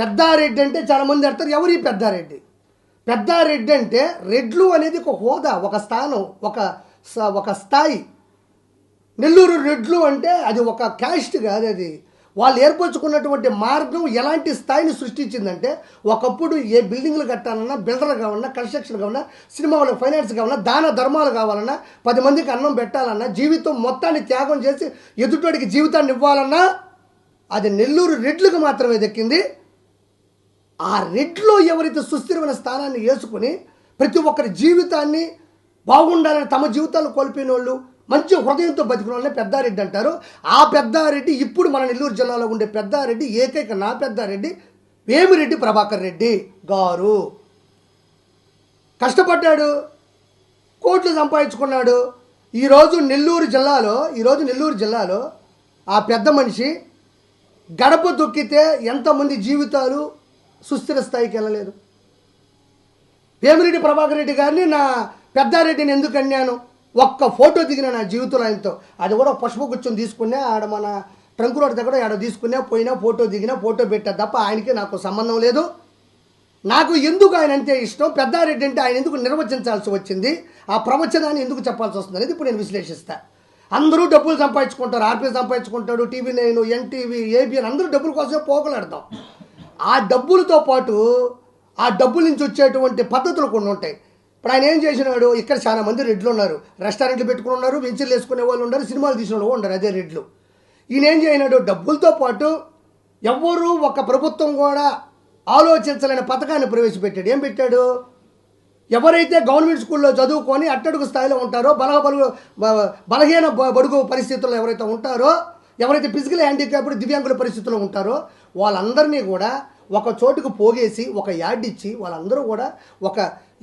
పెద్దారెడ్డి అంటే చాలామంది అంటారు, ఎవరి పెద్దారెడ్డి? పెద్దారెడ్డి అంటే రెడ్లు అనేది ఒక హోదా, ఒక స్థానం, ఒక స్థాయి. నెల్లూరు రెడ్లు అంటే అది ఒక క్యాస్ట్ కాదు, అది వాళ్ళు ఏర్పరచుకున్నటువంటి మార్గం ఎలాంటి స్థాయిని సృష్టించిందంటే, ఒకప్పుడు ఏ బిల్డింగ్లు కట్టాలన్నా, బిల్డర్ కావాలన్నా, కన్స్ట్రక్షన్ కావాలన్నా, సినిమా వాళ్ళకి ఫైనాన్స్ కావాలన్నా, దాన ధర్మాలు కావాలన్నా, 10 మందికి అన్నం పెట్టాలన్నా, జీవితం మొత్తాన్ని త్యాగం చేసి ఎదుటోడికి జీవితాన్ని ఇవ్వాలన్నా అది నెల్లూరు రెడ్లకు మాత్రమే దక్కింది. ఆ రెడ్లో ఎవరైతే సుస్థిరమైన స్థానాన్ని వేసుకుని ప్రతి ఒక్కరి జీవితాన్ని బాగుండాలని తమ జీవితాలు కోల్పోయిన వాళ్ళు, మంచి హృదయంతో బతికిన వాళ్ళని పెద్దారెడ్డి అంటారు. ఆ పెద్దారెడ్డి ఇప్పుడు మన నెల్లూరు జిల్లాలో ఉండే పెద్దారెడ్డి, ఏకైక నా పెద్దారెడ్డి వేమిరెడ్డి ప్రభాకర్ రెడ్డి గారు. కష్టపడ్డాడు, కోట్లు సంపాదించుకున్నాడు. ఈరోజు నెల్లూరు జిల్లాలో ఆ పెద్ద మనిషి గడప దొక్కితే ఎంతమంది జీవితాలు సుస్థిర స్థాయికి వెళ్ళలేదు. వేమిరెడ్డి ప్రభాకర్ రెడ్డి గారిని నా పెద్దారెడ్డిని ఎందుకు అన్నాను? ఒక్క ఫోటో దిగిన నా జీవితంలో ఆయనతో, అది కూడా పుష్పగుచ్చం తీసుకునే ఆడ మన ట్రంక్ రోడ్ దగ్గర ఆడ తీసుకునే పోయినా ఫోటో దిగినా ఫోటో పెట్టా తప్ప ఆయనకి నాకు సంబంధం లేదు. నాకు ఎందుకు ఆయన అంటే ఇష్టం, పెద్దారెడ్డి అంటే ఆయన ఎందుకు నిర్వచించాల్సి వచ్చింది, ఆ ప్రవచనాన్ని ఎందుకు చెప్పాల్సి వస్తుంది అనేది ఇప్పుడు నేను విశ్లేషిస్తా. అందరూ డబ్బులు సంపాదించుకుంటారు, ఆర్పీ సంపాదించుకుంటాడు, TV9, NTV, ABN, అందరూ డబ్బుల కోసమే పోకలాడతాం. ఆ డబ్బులతో పాటు ఆ డబ్బుల నుంచి వచ్చేటువంటి పద్ధతులు కొన్ని ఉంటాయి. ఇప్పుడు ఆయన ఏం చేసినాడు, ఇక్కడ చాలా మంది రెడ్లు ఉన్నారు, రెస్టారెంట్లు పెట్టుకుని ఉన్నారు, వెంచర్లు వేసుకునే వాళ్ళు ఉన్నారు, సినిమాలు తీసిన వాళ్ళు ఉన్నారు, అదే రెడ్లు. ఈయన ఏం చేయనాడు, డబ్బులతో పాటు ఎవ్వరూ ఒక ప్రభుత్వం కూడా ఆలోచించలేని పథకాన్ని ప్రవేశపెట్టాడు. ఏం పెట్టాడు? ఎవరైతే గవర్నమెంట్ స్కూల్లో చదువుకొని అట్టడుగు స్థాయిలో ఉంటారో, బలహీన బడుగు పరిస్థితుల్లో ఎవరైతే ఉంటారో, ఎవరైతే ఫిజికల్ హ్యాండిక్యాప్డ్ దివ్యాంగుల పరిస్థితుల్లో ఉంటారో వాళ్ళందరినీ కూడా ఒక చోటుకు పోగేసి ఒక యాడ్ ఇచ్చి వాళ్ళందరూ కూడా ఒక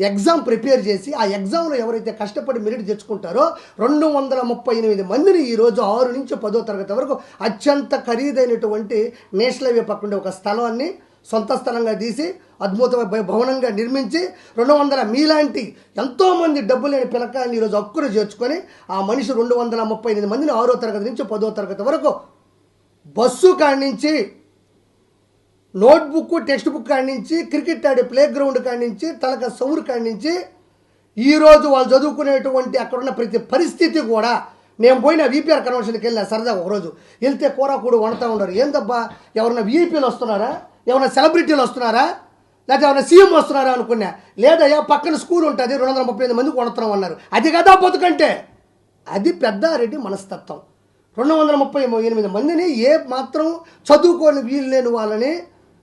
ఎగ్జామ్ ప్రిపేర్ చేసి ఆ ఎగ్జామ్లో ఎవరైతే కష్టపడి మెరిట్ తెచ్చుకుంటారో 238 మందిని ఈరోజు 6 నుంచి 10వ తరగతి వరకు అత్యంత ఖరీదైనటువంటి నేషనల్ హైవే పక్కన ఒక స్థలాన్ని సొంత స్థలంగా తీసి అద్భుతమైన భవనంగా నిర్మించి 200 మీలాంటి ఎంతోమంది డబ్బు లేని పిల్లకాయని ఈరోజు హక్కును చేర్చుకొని ఆ మనిషి 238 మందిని 6వ తరగతి నుంచి 10వ తరగతి వరకు బస్సు కాడి నుంచి, నోట్బుక్ టెక్స్ట్ బుక్ కాడి నుంచి, క్రికెట్ ఆడే ప్లే గ్రౌండ్ కాడి నుంచి, తలక సౌరు కాడి నుంచి ఈరోజు వాళ్ళు చదువుకునేటువంటి అక్కడున్న ప్రతి పరిస్థితి కూడా. నేను పోయిన VPR కన్వెన్షన్కి వెళ్ళా సరదాగా, ఒకరోజు వెళ్తే కూరకూడు వండుతూ ఉన్నారు. ఏందబ్బా, ఎవరన్నా VIPలు వస్తున్నారా, ఎవరైనా సెలబ్రిటీలు వస్తున్నారా, లేకపోతే ఎవరైనా CM వస్తున్నారా అనుకున్నా. లేదయ్యా, పక్కన స్కూల్ ఉంటుంది, 238 మందికి వండుతున్నాం అన్నారు. అది కదా బతుకంటే. అది పెద్దారెడ్డి మనస్తత్వం. 238 మందిని ఏ మాత్రం చదువుకొని వీలు లేని వాళ్ళని,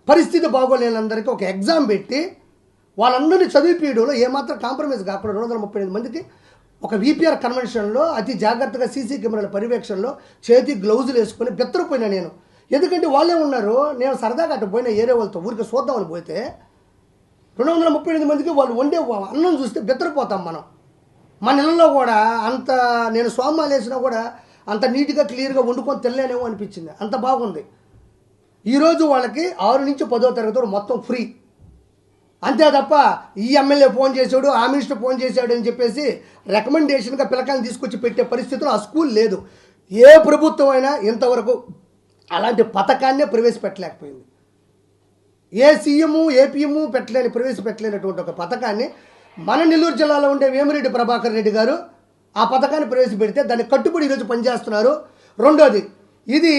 పరిస్థితి బాగోలేనందరికీ ఒక ఎగ్జామ్ పెట్టి వాళ్ళందరినీ చదివిపీయడంలో ఏమాత్రం కాంప్రమైజ్ కాకుండా 238 మందికి ఒక VPR కన్వెన్షన్లో అతి జాగ్రత్తగా CC కెమెరాల పర్యవేక్షణలో చేతి గ్లౌజులు వేసుకొని బెత్తరపోయినా నేను. ఎందుకంటే వాళ్ళే ఉన్నారు, నేను సరదాగా అటు పోయిన ఏరే వాళ్ళతో ఊరికి చూద్దామని పోతే 238 మందికి వాళ్ళు వండే అన్నం చూస్తే బెత్తరపోతాం మనం. మన ఇళ్ళలో కూడా అంత, నేను సోమాలు వేసినా కూడా అంత నీట్గా క్లియర్గా వండుకొని తెల్లేనేమో అనిపించింది, అంత బాగుంది. ఈరోజు వాళ్ళకి 6 నుంచి 10వ తరగతి మొత్తం ఫ్రీ. అంతే తప్ప ఈ ఎమ్మెల్యే ఫోన్ చేశాడు, ఆ మినిస్టర్ ఫోన్ చేశాడు అని చెప్పేసి రికమెండేషన్గా పిల్లకాయని తీసుకొచ్చి పెట్టే పరిస్థితులు ఆ స్కూల్ లేదు. ఏ ప్రభుత్వం అయినా ఇంతవరకు అలాంటి పథకాన్నే ప్రవేశపెట్టలేకపోయింది. ఏ CM, APM ప్రవేశపెట్టలేనటువంటి ఒక పథకాన్ని మన నెల్లూరు జిల్లాలో ఉండే వేమిరెడ్డి ప్రభాకర్ రెడ్డి గారు ఆ పథకాన్ని ప్రవేశపెడితే దాన్ని కట్టుబడి ఈరోజు పనిచేస్తున్నారు. రెండోది, ఇది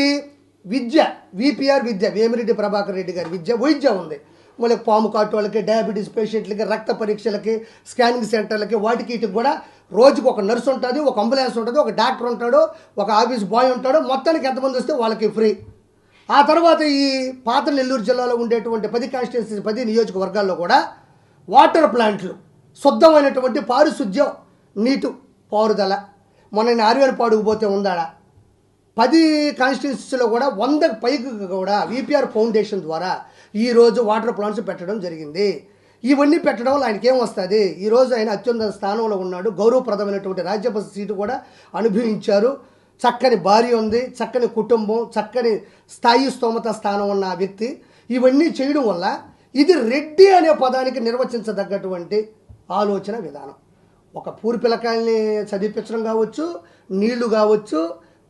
విద్య, VPR విద్య, వేమిరెడ్డి ప్రభాకర్ రెడ్డి గారి వైద్య ఉంది. మళ్ళీ పాము కాటు వాళ్ళకి, డయాబెటీస్ పేషెంట్లకి, రక్త పరీక్షలకి, స్కానింగ్ సెంటర్లకి, వాటికి వీటికి కూడా రోజుకు ఒక నర్సు ఉంటుంది, ఒక అంబులెన్స్ ఉంటుంది, ఒక డాక్టర్ ఉంటాడు, ఒక ఆఫీస్ బాయ్ ఉంటాడు. మొత్తానికి ఎంతమంది వస్తే వాళ్ళకి ఫ్రీ. ఆ తర్వాత ఈ పాత నెల్లూరు జిల్లాలో ఉండేటువంటి 10 కాన్స్టిట్యున్సీ 10 నియోజకవర్గాల్లో కూడా వాటర్ ప్లాంట్లు, శుద్ధమైనటువంటి పారిశుద్ధ్యం, నీటు పారుదల. మొన్న నేను ఆర్వేనపాడుకు పోతే ఉందాడ 10 కాన్స్టిట్యున్సీలో కూడా 100కి పైకి కూడా VPR ఫౌండేషన్ ద్వారా ఈరోజు వాటర్ ప్లాంట్స్ పెట్టడం జరిగింది. ఇవన్నీ పెట్టడం వల్ల ఆయనకి ఏం వస్తుంది? ఈరోజు ఆయన అత్యున్నత స్థానంలో ఉన్నాడు, గౌరవప్రదమైనటువంటి రాజ్యసభ సీటు కూడా అనుభవించారు, చక్కని భార్య ఉంది, చక్కని కుటుంబం, చక్కని స్థాయి స్తోమత స్థానం ఉన్న వ్యక్తి. ఇవన్నీ చేయడం వల్ల ఇది రెడ్డి అనే పదానికి నిర్వచించదగ్గటువంటి ఆలోచన విధానం. ఒక పూరి పిల్లకాయల్ని చదివించడం కావచ్చు, నీళ్లు కావచ్చు,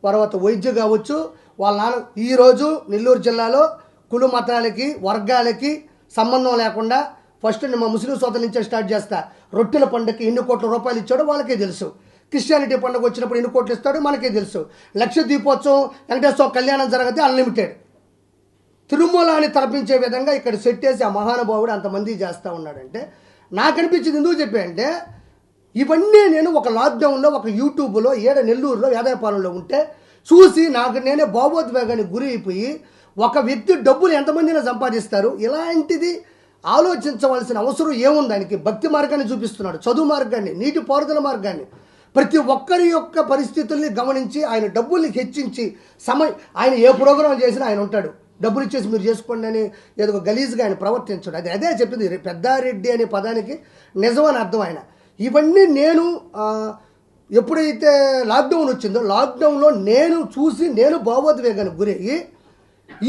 తర్వాత వైద్యం కావచ్చు. వాళ్ళ నాన్న ఈరోజు నెల్లూరు జిల్లాలో కుల మతాలకి వర్గాలకి సంబంధం లేకుండా ఫస్ట్ నేను మా ముస్లిం సోదరుల నుంచే స్టార్ట్ చేస్తా. రొట్టెల పండుగకి ఎన్ని కోట్ల రూపాయలు ఇచ్చాడో వాళ్ళకే తెలుసు. క్రిస్టియానిటీ పండుగ వచ్చినప్పుడు ఎన్ని కోట్లు ఇస్తాడో మనకే తెలుసు. లక్ష దీపోత్సవం వెంకటేశ్వర కళ్యాణం జరిగితే అన్లిమిటెడ్. తిరుమలని తలపించే విధంగా ఇక్కడ సెట్ చేసి ఆ మహానుభావుడు అంతమంది చేస్తూ ఉన్నాడంటే నాకు అనిపించింది. ఎందుకు చెప్పాయంటే ఇవన్నీ నేను ఒక లాక్డౌన్లో ఒక యూట్యూబ్లో నెల్లూరులో వేదాయపాలెంలో ఉంటే చూసి నాకు నేనే భావోద్వేగానికి గురి అయిపోయి ఒక వ్యక్తి డబ్బులు ఎంతమందినా సంపాదిస్తారు, ఇలాంటిది ఆలోచించవలసిన అవసరం ఏముంది? దానికి భక్తి మార్గాన్ని చూపిస్తున్నాడు, చదువు మార్గాన్ని, నీటి పారుదల మార్గాన్ని, ప్రతి ఒక్కరి యొక్క పరిస్థితుల్ని గమనించి ఆయన డబ్బుల్ని హెచ్చించి ఆయన ఏ ప్రోగ్రాం చేసినా ఆయన ఉంటాడు. డబ్బులు ఇచ్చేసి మీరు చేసుకోండి అని ఏదో గలీజ్గా ఆయన ప్రవర్తించడు. అదే చెప్పింది పెద్దారెడ్డి అనే పదానికి నిజమని అర్థం. ఆయన ఇవన్నీ నేను ఎప్పుడైతే లాక్డౌన్ వచ్చిందో లాక్డౌన్లో నేను చూసి నేను భావోద్వేగానికి గురయ్యి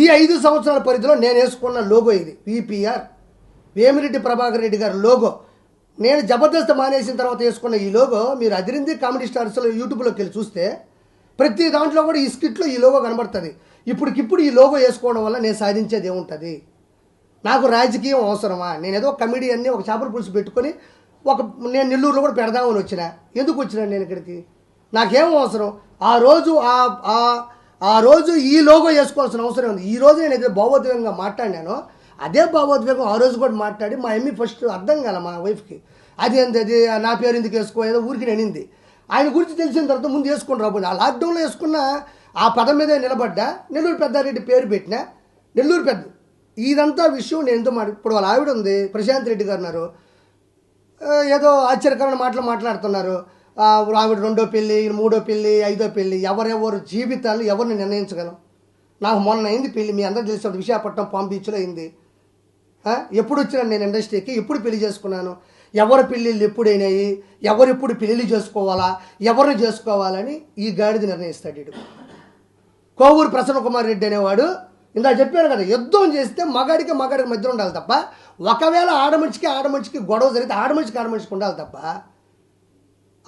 ఈ 5 సంవత్సరాల పరిధిలో నేను వేసుకున్న లోగో ఇది విపిఆర్ వేమిరెడ్డి ప్రభాకర్ రెడ్డి గారి లోగో. నేను జబర్దస్త్ మానేసిన తర్వాత వేసుకున్న ఈ లోగో మీరు అదిరింది కామెడీ స్టార్స్లో యూట్యూబ్లోకి వెళ్ళి చూస్తే ప్రతి దాంట్లో కూడా ఈ స్కిట్లో ఈ లోగో కనబడుతుంది. ఇప్పటికిప్పుడు ఈ లోగో వేసుకోవడం వల్ల నేను సాధించేది ఏముంటుంది? నాకు రాజకీయం అవసరమా? నేను ఏదో కమెడియన్ని ఒక చేపల పులుసు పెట్టుకొని నేను నెల్లూరులో కూడా పెడదామని వచ్చిన. ఎందుకు వచ్చినాను నేను ఇక్కడికి? నాకేం అవసరం? ఆ రోజు ఈ లోగో వేసుకోవాల్సిన అవసరం ఉంది. ఈ రోజు నేను ఏదైతే భావోద్వేగంగా మాట్లాడినానో అదే భావోద్వేగం ఆ రోజు కూడా మాట్లాడి మా ఎమ్మి ఫస్ట్ అర్థం కాల మా వైఫ్కి. అది నా పేరు ఎందుకు వేసుకో, ఏదో ఊరికి నేనింది. ఆయన గురించి తెలిసిన తర్వాత ముందు వేసుకుని రాబోదు. ఆ లాక్డౌన్లో వేసుకున్న ఆ పదం మీదే నిలబడ్డా. నెల్లూరు పెద్దారెడ్డి పేరు పెట్టినా. నెల్లూరు పెద్ద ఇదంతా విషయం నేను ఎంతో ఇప్పుడు వాళ్ళ ఆవిడ ఉంది ప్రశాంత్ రెడ్డి గారు ఉన్నారు, ఏదో ఆశ్చర్యకరమైన మాటలు మాట్లాడుతున్నారు. ఆవిడ 2వ పెళ్ళి, 3వ పెళ్ళి, 5వ పెళ్ళి. ఎవరెవరు జీవితాలు ఎవరిని నిర్ణయించగలం? నాకు మొన్న అయింది పెళ్ళి, మీ అందరూ తెలిసిన విశాఖపట్నం పామ్ బీచ్లో అయింది. ఎప్పుడు వచ్చినాను నేను ఇండస్ట్రీకి, ఎప్పుడు పెళ్లి చేసుకున్నాను, ఎవరి పెళ్ళిళ్ళు ఎప్పుడైనాయి, ఎవరెప్పుడు పెళ్ళి చేసుకోవాలా, ఎవరిని చేసుకోవాలని ఈ గాడిద నిర్ణయిస్తాడు. ఇటు కోవూరు ప్రసన్న కుమార్ రెడ్డి అనేవాడు ఇందా చెప్పాను కదా, యుద్ధం చేస్తే మగాడికి మధ్య ఉండాలి తప్ప, ఒకవేళ ఆడమనిషికి గొడవ జరిగితే ఆడమనిషికి ఉండాలి తప్ప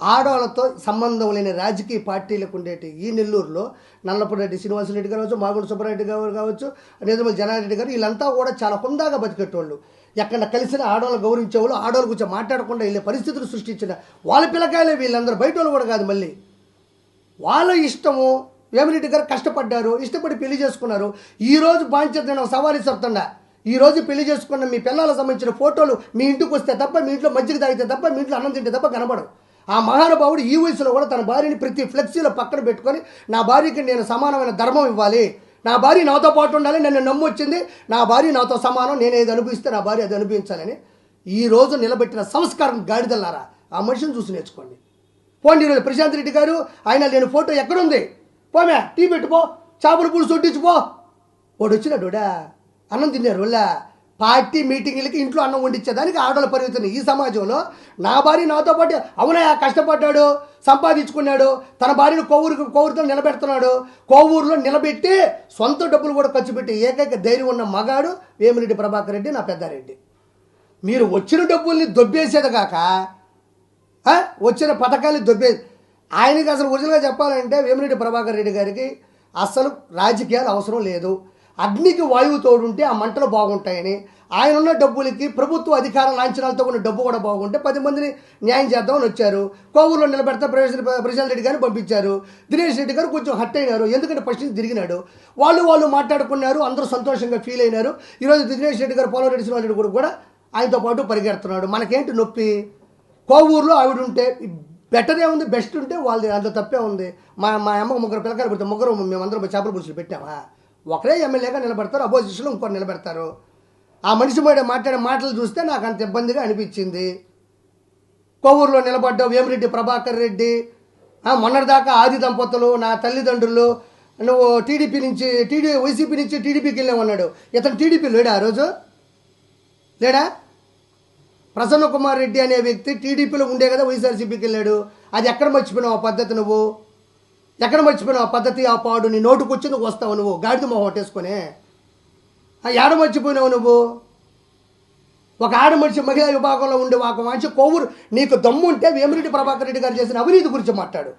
ఆడవాళ్ళతో సంబంధం లేని రాజకీయ పార్టీలకు ఉండేటి ఈ నెల్లూరులో నల్లపురెడ్డి శ్రీనివాసరెడ్డి గారు కావచ్చు, మాగుంట సుబ్బారెడ్డి గారు కావచ్చు, నిజమల్ జనారెడ్డి గారు, వీళ్ళంతా కూడా చాలా హుందాగా బతికేటోళ్ళు. ఎక్కడ కలిసిన ఆడవాళ్ళు గౌరవించేవాళ్ళు, ఆడవాళ్ళ గురించి మాట్లాడకుండా వెళ్ళే పరిస్థితులు సృష్టించిన వాళ్ళ పిల్లకాయలే వీళ్ళందరూ, బయట వాళ్ళు కూడా కాదు. మళ్ళీ వాళ్ళ ఇష్టము. వేమిరెడ్డి గారు కష్టపడ్డారు, ఇష్టపడి పెళ్లి చేసుకున్నారు. ఈరోజు బాధ్యత నేను సవాలు చెప్తుండా, ఈరోజు పెళ్లి చేసుకున్న మీ పిల్లలకు సంబంధించిన ఫోటోలు మీ ఇంటికి వస్తే తప్ప, మీ ఇంట్లో మజ్జిగ తాగితే తప్ప, మీ ఇంట్లో అన్నం తింటే తప్ప కనబడవు. ఆ మహానుభావుడు ఈ వయసులో కూడా తన భార్యని ప్రతి ఫ్లెక్సీలో పక్కన పెట్టుకొని నా భార్యకి నేను సమానమైన ధర్మం ఇవ్వాలి, నా భార్య నాతో పాటు ఉండాలి, నన్ను నమ్మొచ్చింది, నా భార్య నాతో సమానం, నేను ఏది అనుభవిస్తే నా భార్య అది అనుభవించాలని ఈరోజు నిలబెట్టిన సంస్కారం గాడిదల్లారా. ఆ మనిషిని చూసి నేర్చుకోండి. పోండి. ఈరోజు ప్రశాంత్ రెడ్డి గారు ఆయన లేని ఫోటో ఎక్కడుంది? పోమే, టీ పెట్టుపో, చేపల పులుసు వడ్డించిపో. వాడు వచ్చినాడుడా అన్నం తిన్నారు వాళ్ళ పార్టీ మీటింగ్లకి ఇంట్లో అన్నం వండించేదానికి ఆడవాళ్ళ పరిమితం. ఈ సమాజంలో నా భార్య నాతో పాటు అవునయా కష్టపడ్డాడు, సంపాదించుకున్నాడు, తన భార్యను కోవూరుతో నిలబెడుతున్నాడు, కోవూరులో నిలబెట్టి సొంత డబ్బులు కూడా ఖర్చు పెట్టి ఏకైక ధైర్యం ఉన్న మగాడు వేమిరెడ్డి ప్రభాకర్ రెడ్డి, నా పెద్దారెడ్డి. మీరు వచ్చిన డబ్బుల్ని దొబ్బేసేది కాక వచ్చిన పథకాన్ని దొబ్బేది. ఆయనకి అసలు ఒరిజినల్గా చెప్పాలంటే వేమిరెడ్డి ప్రభాకర్ రెడ్డి గారికి అసలు రాజకీయాలు అవసరం లేదు. అగ్నికి వాయువు తోడుంటే ఆ మంటలు బాగుంటాయని ఆయన ఉన్న డబ్బులకి ప్రభుత్వ అధికార లాంఛనాలతో ఉన్న డబ్బు కూడా బాగుంటే 10 మందిని న్యాయం చేద్దామని వచ్చారు. కోవూరులో నిలబెడితే ప్రశాంత్ రెడ్డి గారిని పంపించారు. దినేష్ రెడ్డి గారు కొంచెం హర్ట్ అయినారు, ఎందుకంటే ఫస్ట్ తిరిగినాడు. వాళ్ళు మాట్లాడుకున్నారు, అందరూ సంతోషంగా ఫీల్ అయినారు. ఈరోజు దినేష్ రెడ్డి గారు, పోలవరెడ్డి శ్రీనివాసరెడ్డి కూడా ఆయనతో పాటు పరిగెడుతున్నాడు. మనకేంటి నొప్పి? కోవూరులో ఆవిడ ఉంటే బెటరే ఉంది, బెస్ట్ ఉంటే వాళ్ళది దాంట్లో తప్పే ఉంది. మా అమ్మకు 3 పిల్లకాయలు పెడితే మేమందరం చేపల పులుసులు పెట్టామా? ఒకరే ఎమ్మెల్యేగా నిలబెడతారు, అపోజిషన్లో ఇంకోటి నిలబెడతారు. ఆ మనిషి మాట్లాడే మాటలు చూస్తే నాకు అంత ఇబ్బందిగా అనిపించింది. కోవూరులో నిలబడ్డ వేమిరెడ్డి ప్రభాకర్ రెడ్డి, మొన్నటిదాకా ఆది దంపతులు, నా తల్లిదండ్రులు, నువ్వు వైసీపీ నుంచి టీడీపీకి వెళ్ళామన్నాడు. ఇతను టీడీపీ లేడా? ఆ రోజు లేడా? ప్రసన్న కుమార్ రెడ్డి అనే వ్యక్తి టీడీపీలో ఉండే కదా వైఎస్ఆర్సీపీకి వెళ్ళాడు. అది ఎక్కడ మర్చిపోయినావు ఆ పద్ధతి? నువ్వు ఎక్కడ మర్చిపోయినావు ఆ పద్ధతి? ఆ పాడు నీ నోటుకు వచ్చి నువ్వు వస్తావు, నువ్వు గాడిద మొహం కొట్టేసుకొని ఏడ మర్చిపోయినావు నువ్వు? ఒక ఆడమనిషి మహిళా విభాగంలో ఉండే ఒక మనిషి కోవూరు, నీకు దమ్ము ఉంటే వేమిరెడ్డి ప్రభాకర్ రెడ్డి గారు చేసిన అవినీతి గురించి మాట్లాడు.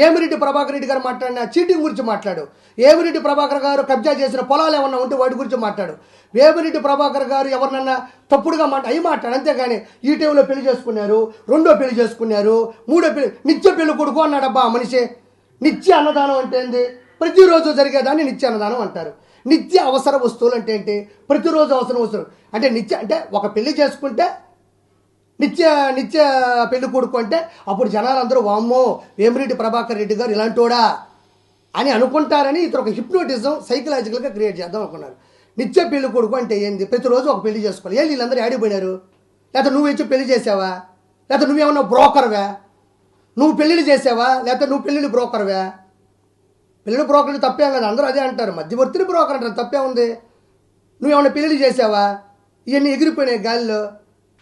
ఏమిరెడ్డి ప్రభాకర్ రెడ్డి గారు మాట్లాడిన చీటింగ్ గురించి మాట్లాడు. ఏమిరెడ్డి ప్రభాకర్ గారు కబ్జా చేసిన పొలాలు ఏమన్నా ఉంటే వాటి గురించి మాట్లాడు. వేమిరెడ్డి ప్రభాకర్ గారు ఎవరినన్నా తప్పుడుగా అవి మాట్లాడు. అంతేగాని ఈ టైంలో పెళ్లి చేసుకున్నారు, రెండో పెళ్లి చేసుకున్నారు, మూడో పెళ్లి, నిత్య పెళ్లి కొడుకు అన్నాడబ్బా ఆ మనిషి. నిత్య అన్నదానం అంటే ఏంది? ప్రతిరోజు జరిగేదాన్ని నిత్య అన్నదానం అంటారు. నిత్య అవసర వస్తువులు అంటే ఏంటి? ప్రతిరోజు అవసర వస్తువులు అంటే నిత్య అంటే ఒక పెళ్లి చేసుకుంటే నిత్య నిత్య పెళ్లి కొడుకు అంటే అప్పుడు జనాలందరూ వామ్మో వేమిరెడ్డి ప్రభాకర్ రెడ్డి గారు ఇలాంటోడా అని అనుకుంటారని ఇతను ఒక హిప్నోటిజం సైకలాజికల్గా క్రియేట్ చేద్దాం అనుకున్నారు. నిత్య పెళ్లి కొడుకు అంటే ఏంది? ప్రతిరోజు ఒక పెళ్లి చేసుకోవాలి. ఏ వీళ్ళందరూ ఆడిపోయినారు? లేకపోతే నువ్వు ఇచ్చి పెళ్లి చేసావా? లేకపోతే నువ్వేమన్నా బ్రోకర్వా? నువ్వు పెళ్ళిళ్ళు చేసావా? లేకపోతే నువ్వు పెళ్ళిళ్ళు బ్రోకర్వా? పెళ్ళిళ్ళు బ్రోకర్లు తప్పేం కదా, అందరూ అదే అంటారు. మధ్యవర్తిని బ్రోకర్ అంటారు, తప్పే ఉంది. నువ్వేమన్నా పెళ్ళిళ్ళు చేసావా? ఇవన్నీ ఎగిరిపోయినాయి గాలిలో.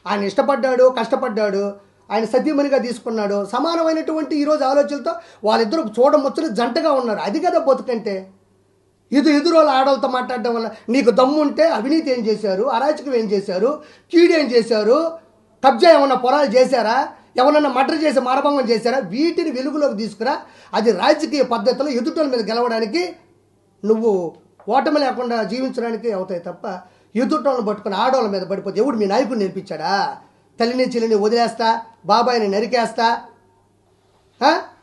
ఆయన ఇష్టపడ్డాడు, కష్టపడ్డాడు, ఆయన సతీమణిగా తీసుకున్నాడు. సమానమైనటువంటి ఈరోజు ఆలోచనలతో వాళ్ళిద్దరూ చూడముచ్చని జంటగా ఉన్నారు. అది కదా బతుకంటే. ఎదురోళ్ళ ఆడవాళ్ళతో మాట్లాడడం వల్ల నీకు దమ్ము ఉంటే అవినీతి ఏం చేశారు, అరాచకం ఏం చేశారు, కీడేం చేశారు, కబ్జా ఏమన్నా పొలాలు చేశారా, ఎవరన్నా మర్డర్ చేసి మానభంగం చేశారా, వీటిని వెలుగులోకి తీసుకురా. అది రాజకీయ పద్ధతిలో ఎదుటోళ్ళ మీద గెలవడానికి, నువ్వు ఓటమి లేకుండా జీవించడానికి అవుతాయి తప్ప ఎదుటోళ్ళని పట్టుకుని ఆడవాళ్ళ మీద పడిపోతే ఎవడు మీ నాయకుడు నేర్పించాడా? తల్లిని చెల్లిని వదిలేస్తా, బాబాయిని నరికేస్తా,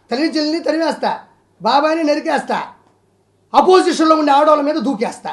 తల్లిని చెల్లిని తరివేస్తా, బాబాయిని నరికేస్తా, అపోజిషన్లో ఉండే ఆడవాళ్ళ మీద దూకేస్తా.